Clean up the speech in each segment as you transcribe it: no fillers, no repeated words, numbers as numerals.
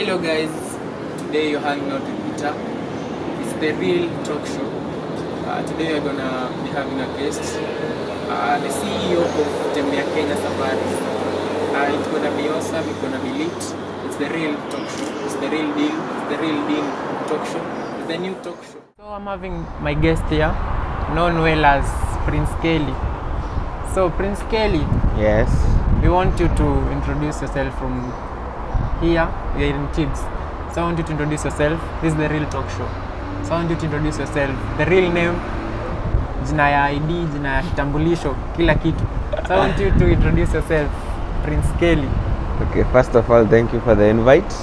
Hello guys, today you're hanging out with Peter. It's the real talk show. Today we're gonna be having a guest, the CEO of Tembea Kenya Safaris. It's gonna be awesome, it's gonna be lit. It's the real talk show. It's the real deal. It's the real deal talk show. It's the new talk show. So I'm having my guest here, known well as Prince Kelly. So Prince Kelly, Yes. we want you to introduce yourself from here. We're in Kids. So I want you to introduce yourself. This is the real talk show. So I want you to introduce yourself. The real name, jina ya ID, jina ya kitambulisho, kila kitu. So I want you to introduce yourself, Prince Kelly. Okay, first of all, thank you for the invite.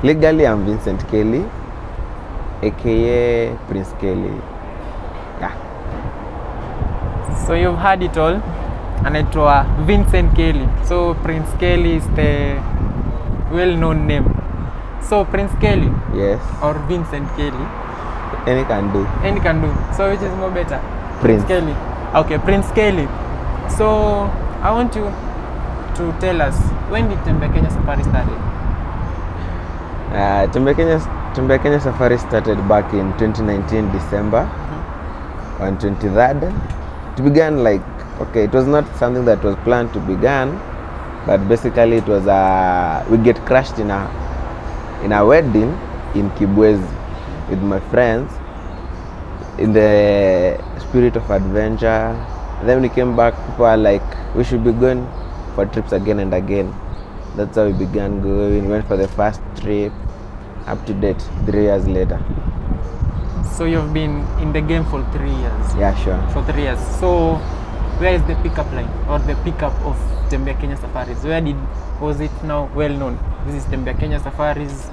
Legally, I'm Vincent Kelly, aka Prince Kelly. Yeah. So you've heard it all. Anaitwa Vincent Kelly. So Prince Kelly is the well-known name. So Prince Kelly Yes. or Vincent Kelly, Any can do. any can do. So which is more better? Prince. Kelly. Okay, Prince Kelly. So I want you to tell us, when did Tembea Kenya Safari started? Tembea Kenya Safari started back in 2019 December on 23rd. It began like, okay, it was not something that was planned to begin, but basically it was we get crashed in a wedding in Kibwezi with my friends in the spirit of adventure. Then we came back, people are like, we should be going for trips again and again. That's how we began going. We went for the first trip, up to date, 3 years later. So you've been in the game for 3 years. Yeah, sure. For 3 years. So where is the pickup line or the pickup of Tembea Kenya Safaris? Was it now well known? This is Tembea Kenya Safaris.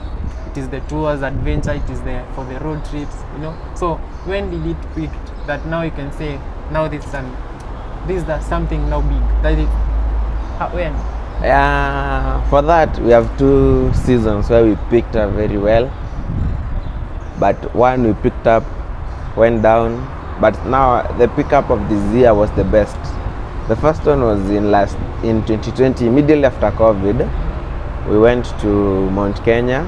It is the tours, adventure. It is for the road trips. So when did it pick that now you can say now this is something now big? That is when? For that, we have 2 seasons where we picked up very well. But one we picked up, went down. But now the pickup of this year was the best. The first one was in 2020, immediately after COVID. We went to Mount Kenya.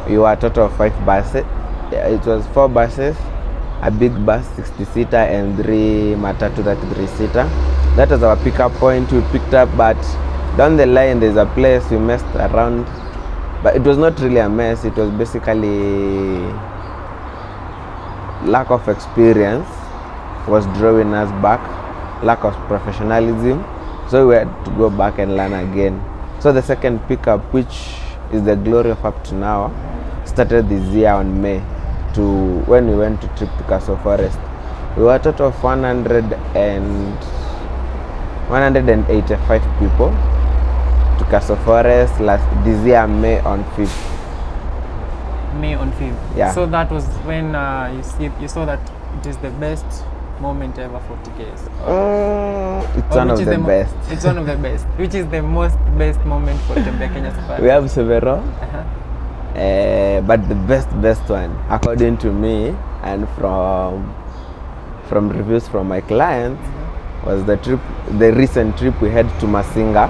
We were a total of 5 buses. It was 4 buses, a big bus 60-seater and 3 matatu 33-seater. That was our pickup point. We picked up, but down the line there's a place we messed around. But it was not really a mess. It was basically lack of experience was drawing us back, lack of professionalism. So we had to go back and learn again. So the second pickup, which is the glory of up to now, started this year on May when we went to trip to Castle Forest. We were a total of 185 people to Castle Forest this year May on 5th. May on 5th. Yeah. So that was when you saw that it is the best moment ever for TKS. It's one of the best. It's one of the best. Which is the best moment for Tembea Kenya Safari? We have several, but the best one, according to me and from reviews from my clients, was the recent trip we had to Masinga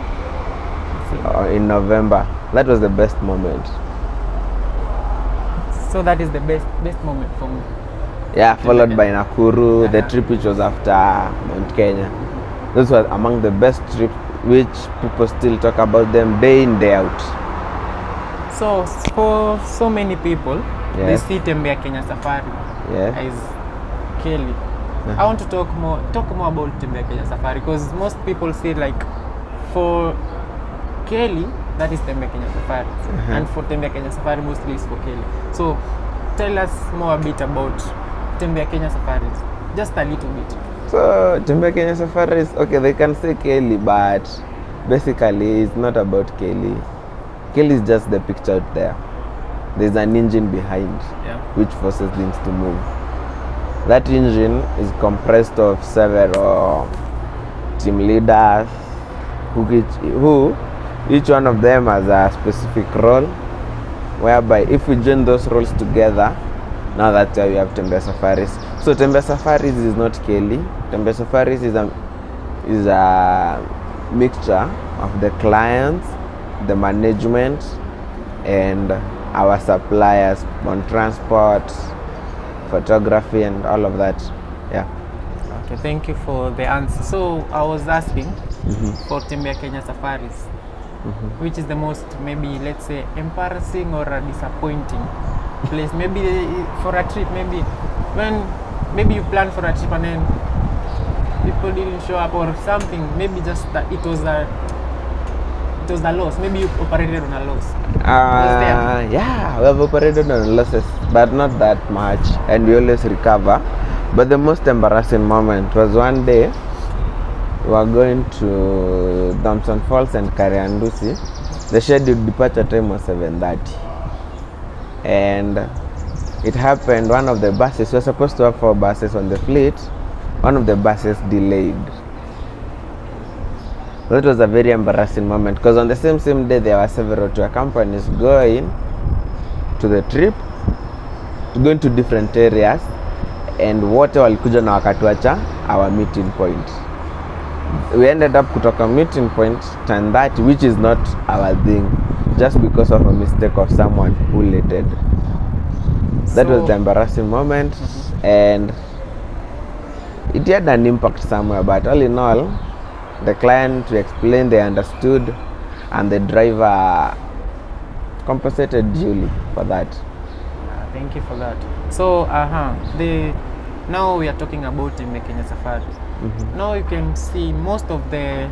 in November. That was the best moment. So that is the best moment for me. Yeah, followed by Nakuru, the trip which was after Mount Kenya. Those were among the best trips which people still talk about them day in, day out. So for so many people, Yes. they see Tembea Kenya Safari as Kelly. I want to talk more about Tembea Kenya Safari, because most people say like for Kelly, that is Tembea Kenya Safari, and for Tembea Kenya Safari mostly is for Kelly. So tell us more a bit about Tembea Kenya Safaris, just a little bit. So Tembea Kenya Safaris, okay, they can say Kelly, but basically it's not about Kelly. Kelly is just the picture out there. There's an engine behind, which forces things to move. That engine is comprised of several team leaders who each one of them has a specific role, whereby if we join those roles together, now that's why we have Tembea Safaris. So Tembea Safaris is not Kelly. Tembea Safaris is a mixture of the clients, the management and our suppliers on transport, photography, and all of that. Yeah. Okay, thank you for the answer. So I was asking for Tembea Kenya Safaris, which is the most, maybe let's say, embarrassing or a disappointing place? Maybe for a trip, maybe when maybe you plan for a trip and then people didn't show up or something. Maybe just that it was a loss. Maybe you operated on a loss. Yeah, we have operated on losses, but not that much, and we always recover. But the most embarrassing moment was one day we were going to Thompson Falls and Kariandusi. The scheduled departure time was 7:30, and it happened one of the buses, we were supposed to have 4 buses on the fleet, one of the buses delayed. That was a very embarrassing moment, because on the same day there were several tour companies going to the trip, going to different areas, and wote walikuja na wakatuacha our meeting point. We ended up kutoka meeting point 10:30, which is not our thing, just because of a mistake of someone who lated. That was the embarrassing moment, and it had an impact somewhere, but all in all, the client, we explained, they understood, and the driver compensated duly for that. Thank you for that. So now we are talking about Tembea Kenya Safari. Now you can see most of the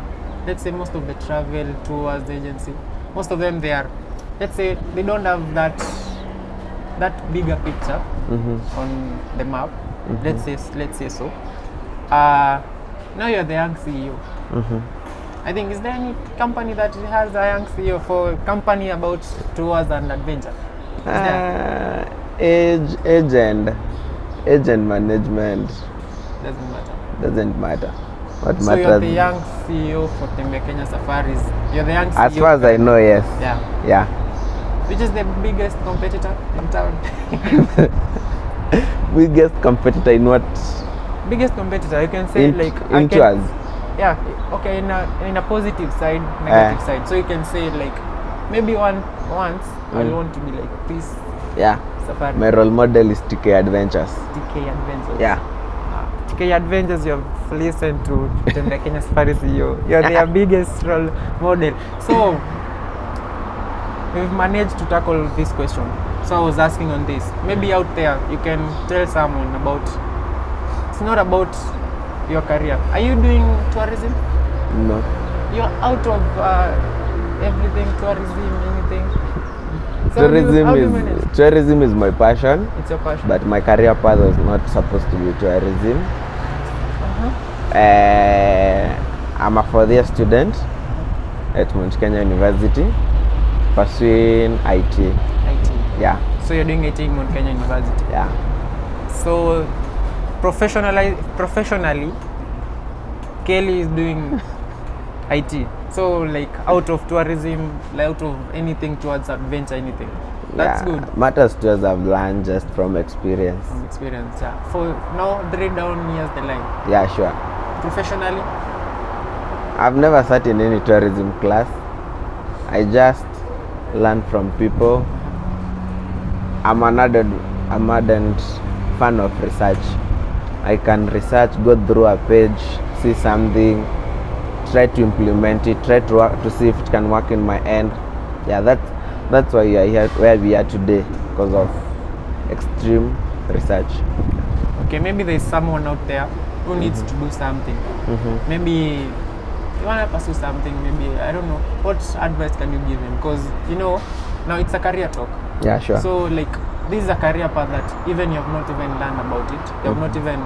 travel tours agency, most of them, they are, let's say, they don't have that bigger picture on the map. Let's say so. Now you're the young CEO. I think, is there any company that has a young CEO for company about tours and adventure? Agent management doesn't matter. What so matters, you're the young CEO for Tembea Kenya Safaris. You're the young CEO. As far as I know, yes. Yeah. Which is the biggest competitor in town? Biggest competitor in what? Biggest competitor, you can say, in tours. Yeah, okay, in a positive side, negative side. So you can say, like, maybe once I want to be like this. Yeah. Safari. My role model is TK Adventures. TK Adventures. Yeah. TK Adventures, you've listened to Tembea Kenya Safari CEO. You're their biggest role model. So we've managed to tackle this question. So I was asking on this. Maybe out there you can tell someone about. It's not about your career. Are you doing tourism? No. You're out of everything, tourism, anything. So tourism is my passion. It's your passion. But my career path was not supposed to be tourism. I'm a 4th-year student at Mount Kenya University, pursuing IT. IT. Yeah. So you're doing IT in Mount Kenya University. Yeah. So professionally, Kelly is doing IT. So like out of tourism, like out of anything towards adventure, anything. That's good. Matters to us I've learned just from experience. From experience, yeah. For now, 3 down years the line. Yeah, sure. Professionally? I've never sat in any tourism class. I just learn from people. I'm an ardent fan of research. I can research, go through a page, see something, try to implement it, try to see if it can work in my end. Yeah, that's why we are here, where we are today, because of extreme research. Okay, maybe there's someone out there who needs to do something. Maybe you want to pursue something, maybe, I don't know, what advice can you give him? Because, now it's a career talk. Yeah, sure. So, like, this is a career path that even you have not even learned about it. You have not even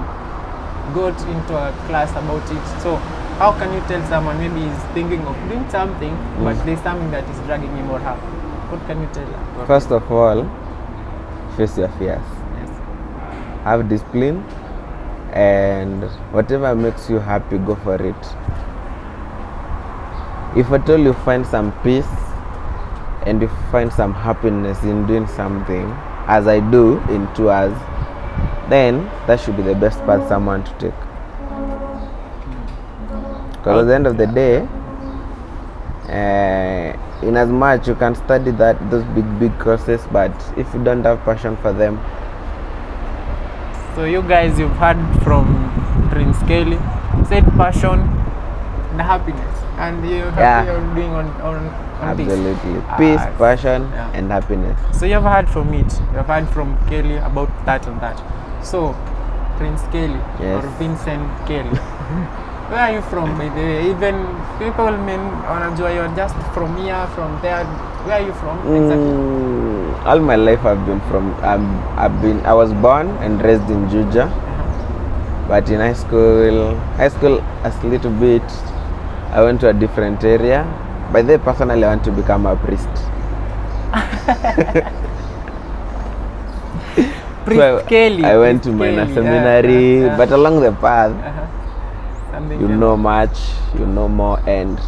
got into a class about it. So, how can you tell someone maybe he's thinking of doing something, but there's something that is dragging him or her? What can you tell her? First of all, face your fears. Yes. Have discipline, and whatever makes you happy, go for it. If at all you find some peace and you find some happiness in doing something, as I do in tours, then that should be the best path someone to take. Because at the end of the day, in as much you can study those big courses, but if you don't have passion for them. So you guys, you've heard from Prince Kelly, said passion and happiness, and you're happy you're doing on Absolutely. this. Peace, passion, yeah. and happiness. So you've heard from it, you've heard from Kelly about that and that. So Prince Kelly Yes. or Vincent Kelly, where are you from by the way? Even people mean wanajua you're just from here, from there. Where are you from exactly? All my life I was born and raised in Juja, but in high school a little bit I went to a different area. By the way, personally I want to become a priest. Priest Kelly. I went to minor seminary, but along the path you know much, you know more, and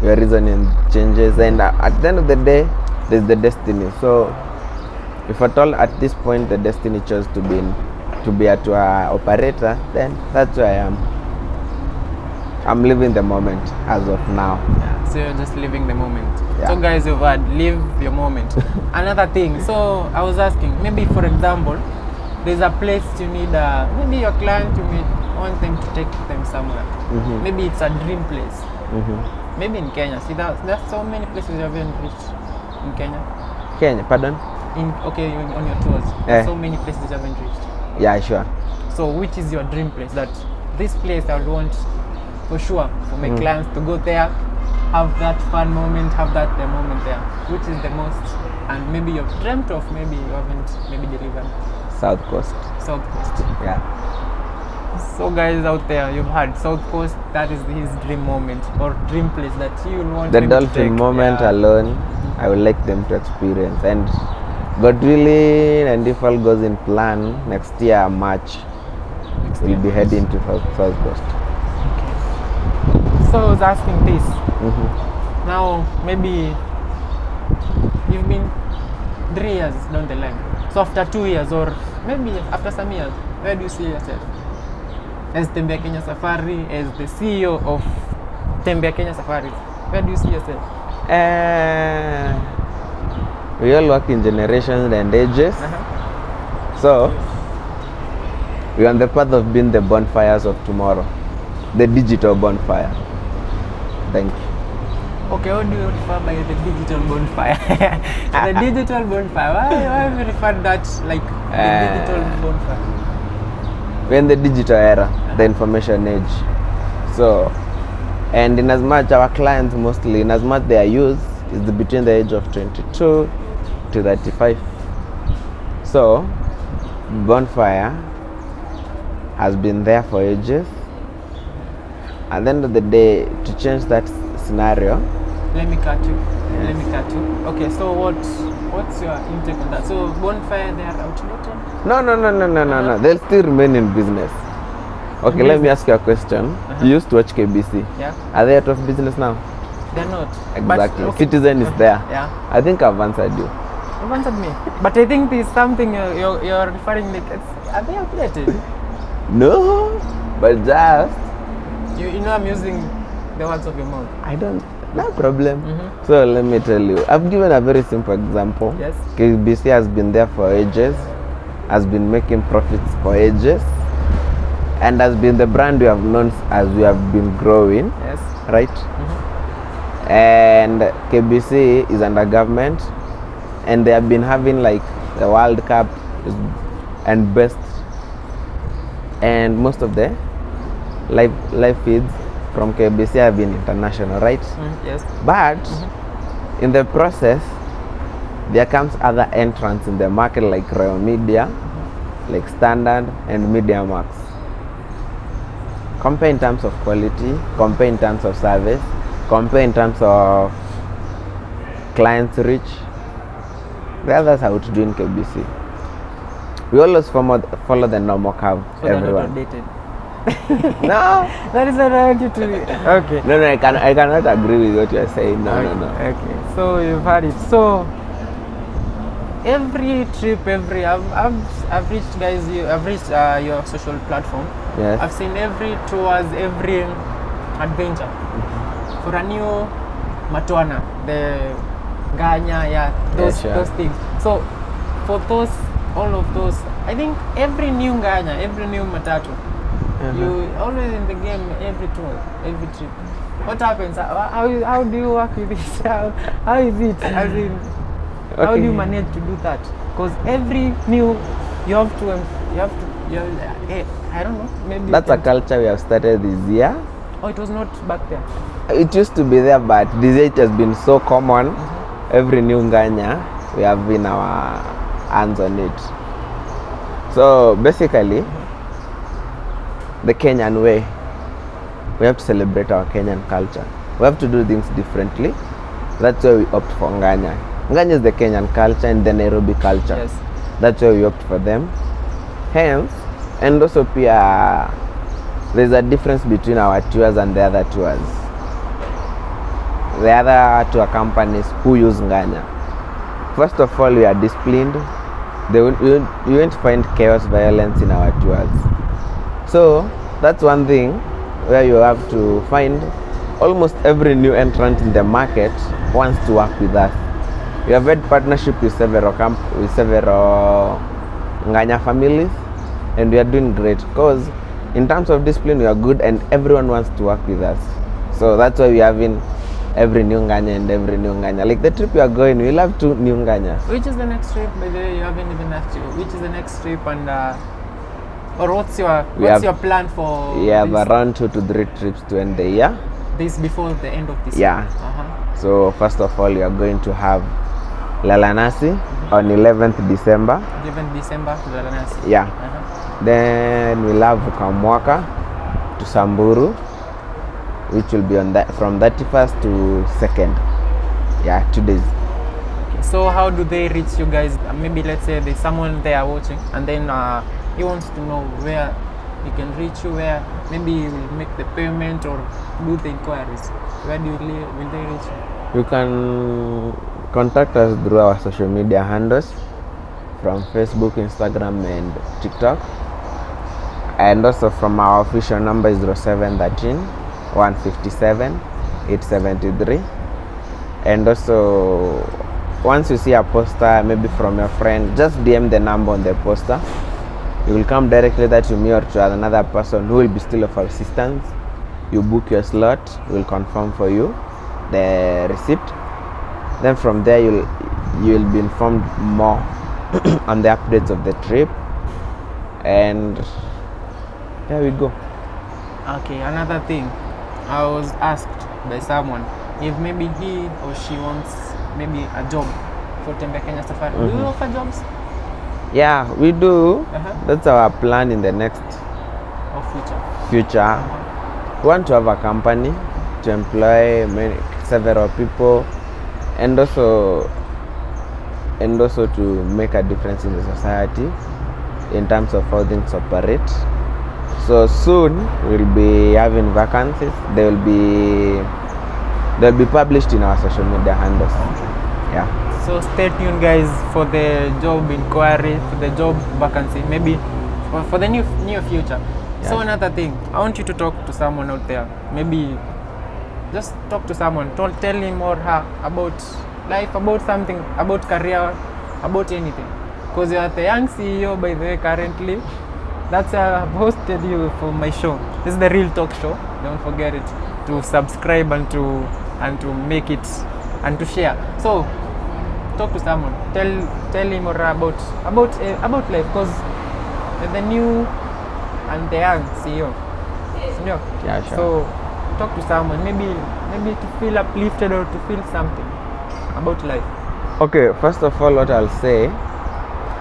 your reasoning changes, and at the end of the day there's the destiny. So if at all at this point the destiny chose to be a tour operator, then that's where I am. I'm living the moment as of now. Yeah, so you're just living the moment. Yeah. So guys, you've heard, live your moment. Another thing, so I was asking, maybe for example, there's a place you need, maybe your client, you may want them to take them somewhere. Maybe it's a dream place. Maybe in Kenya. See, there's so many places you haven't reached in Kenya. Kenya, pardon? On your tours, so many places you haven't reached. Yeah, sure. So which is your dream place? That this place I would want for sure for my clients to go there, have that fun moment, have that the moment there. Which is the most, and maybe you've dreamt of, maybe you haven't maybe delivered? South Coast. South Coast. Yeah. So guys out there, you've heard South Coast, that is his dream moment or dream place that you will want The him to dolphin take. moment alone, I would like them to experience. And God willing, and if all goes in plan, next year March we'll be heading to South Coast. So I was asking this. Now maybe you've been 3 years down the line. So after 2 years or maybe after some years, where do you see yourself? As Tembea Kenya Safari, as the CEO of Tembea Kenya Safaris, where do you see yourself? We all work in generations and ages. So we're on the path of being the bonfires of tomorrow, the digital bonfire. Thank you. Okay, what do you refer by the digital bonfire? The digital bonfire. Why have you referred that like the digital bonfire? We're in the digital era, the information age. So, and in as much our clients mostly, in as much their use is between the age of 22 to 35. So, bonfire has been there for ages. At the end of the day, to change that scenario. Let me cut you. Let me cut you. Okay, so what's your intake on that? So bonfire, they are outdated? No. They'll still remain in business. Okay, let me ask you a question. You used to watch KBC. Yeah. Are they out of business now? They're not. Exactly. But, okay. Citizen is there. Yeah. I think I've answered you. You've answered me. But I think there's something you're referring like, are they updated? No, but just You know I'm using the words of your mouth. I don't. No problem. So let me tell you. I've given a very simple example. Yes. KBC has been there for ages, has been making profits for ages, and has been the brand we have known as we have been growing. Yes. Right. And KBC is under government, and they have been having like the World Cup and best, and most of the live feeds from KBC have been international, right? Yes. But in the process, there comes other entrants in the market like Royal Media, like Standard and Media Max. Compare in terms of quality, compare in terms of service, compare in terms of clients reach. The others are outdoing KBC. We always follow the normal curve. So everyone. they're not outdated. No, That is what I want you to be. Okay. no, I cannot agree with what you are saying. No. Okay. So you've had it. So every trip, I've reached guys. I've reached your social platform. Yes. I've seen every tours, every adventure. For a new matwana, the Ganya, those things. So for all of those, I think every new Ganya, every new matatu, you always in the game every tour, every trip. What happens? How do you work with this? How is it? As in, how do you manage to do that? Because every new, you have to, I don't know, maybe. That's a culture we have started this year. Oh, it was not back then? It used to be there, but this year it has been so common. Every new Nganya, we have been our hands on it. So basically, the Kenyan way, we have to celebrate our Kenyan culture. We have to do things differently. That's why we opt for Nganya. Nganya is the Kenyan culture and the Nairobi culture. Yes. That's why we opt for them. Hence, and also there's a difference between our tours and the other tours. The other tour companies who use Nganya. First of all, we are disciplined. You won't find chaos, violence in our tours. So that's one thing where you have to find almost every new entrant in the market wants to work with us. We have had partnership with several Nganya families, and we are doing great because in terms of discipline we are good and everyone wants to work with us. So that's why we have in every new Nganya and every new Nganya. Like the trip we are going, we'll have 2 new Nganyas. Which is the next trip? By the way, you haven't even asked you. Which is the next trip, and or what's your plan for? We have around 2 to 3 trips to end the year. This before the end of this year. So first of all, we are going to have Lalanasi on 11th December. 11th December, Lalanasi. Yeah. Then we'll have Kamwaka to Samburu, which will be on from 31st to 2nd. Yeah, 2 days. Okay. So how do they reach you guys? Maybe let's say there's someone there watching, and then he wants to know where he can reach you, where maybe you will make the payment or do the inquiries. Where will they reach you? You can contact us through our social media handles from Facebook, Instagram and TikTok, and also from our official number is 0713 157 873. And also once you see a poster maybe from your friend, just DM the number on the poster. You will come directly that to me or to another person who will be still of assistance. You book your slot, we will confirm for you the receipt. Then from there you will be informed more on the updates of the trip, and there we go. Okay, another thing, I was asked by someone if maybe he or she wants maybe a job for Tembea Kenya Safari. Do you offer jobs? Yeah, we do. That's our plan in the next future. We want to have a company to employ several people, and also to make a difference in the society in terms of how things operate. So soon we'll be having vacancies. They'll be published in our social media handles. Yeah. So stay tuned, guys, for the job inquiry, for the job vacancy, maybe for the near future. Yeah. So another thing, I want you to talk to someone out there. Maybe just talk to someone. Tell him or her about life, about something, about career, about anything. Because you are the young CEO, by the way, currently. That's I've hosted you for my show. This is the Real Talk Show. Don't forget it to subscribe and to make it and to share. So talk to someone. Tell him or her about life, because the new and the young CEO. Yeah, sure. So talk to someone. Maybe to feel uplifted or to feel something about life. Okay, first of all, what I'll say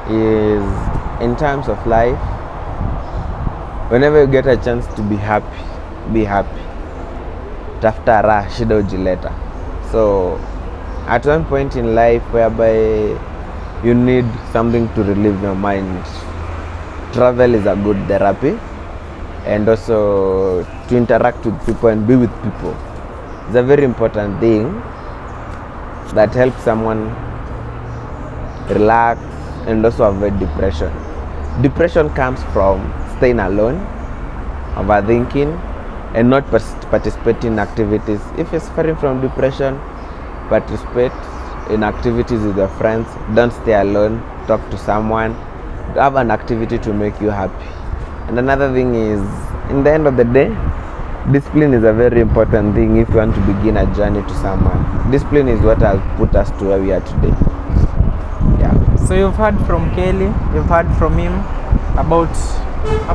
is, in terms of life, whenever you get a chance to be happy, be happy. Tafuta raha, shida hujileta. So at one point in life whereby you need something to relieve your mind, travel is a good therapy, and also to interact with people and be with people. It's a very important thing that helps someone relax and also avoid depression. Depression comes from staying alone, overthinking, and not participating in activities. If you're suffering from depression, participate in activities with your friends. Don't stay alone. Talk to someone. Have an activity to make you happy. And another thing is, in the end of the day, discipline is a very important thing if you want to begin a journey to someone. Discipline is what has put us to where we are today. Yeah. So you've heard from Kelly, you've heard from him about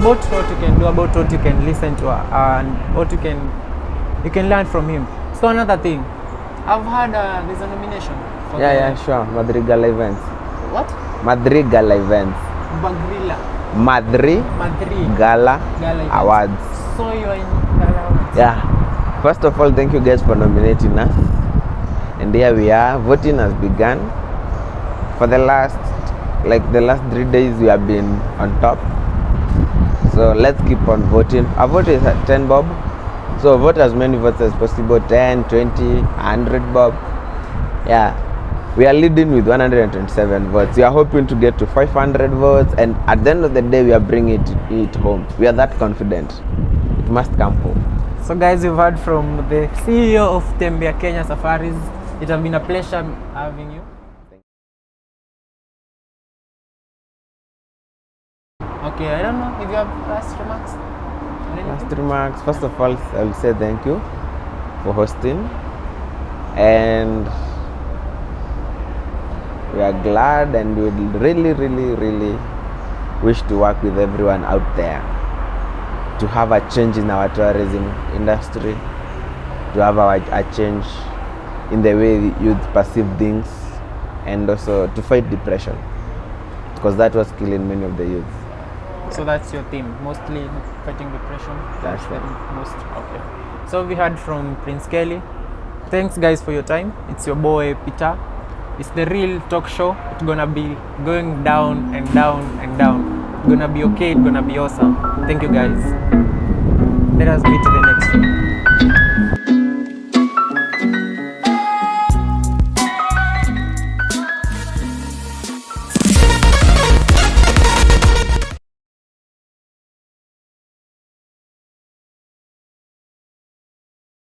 what you can do, about what you can listen to, and what you can learn from him. So another thing, I've heard there's a nomination for Sure. Madrigal events. What? Madrigal events. Bagrilla. Madri Madrid. Gala Gala Awards. So you're in Gala Awards. Yeah. First of all, thank you guys for nominating us. And here we are. Voting has begun. For the last 3 days, we have been on top. So let's keep on voting. Our vote is at 10 bob. So vote as many votes as possible. 10, 20, 100 bob. Yeah. We are leading with 127 votes. We are hoping to get to 500 votes, and at the end of the day, we are bringing it home. We are that confident. It must come home. So guys, you've heard from the CEO of Tembea Kenya Safaris. It has been a pleasure having you. Okay, I don't know if you have last remarks. Last remarks. First of all, I will say thank you for hosting, and we are glad, and we really wish to work with everyone out there to have a change in our tourism industry, to have a change in the way youth perceive things, and also to fight depression, because that was killing many of the youth. So that's your theme, mostly fighting depression. That's the right. most. Okay. So we heard from Prince Kelly. Thanks guys for your time. It's your boy Peter. It's the real talk show. It's gonna be going down and down and down. It's gonna be okay. It's gonna be awesome. Thank you guys. Let us meet in the next one.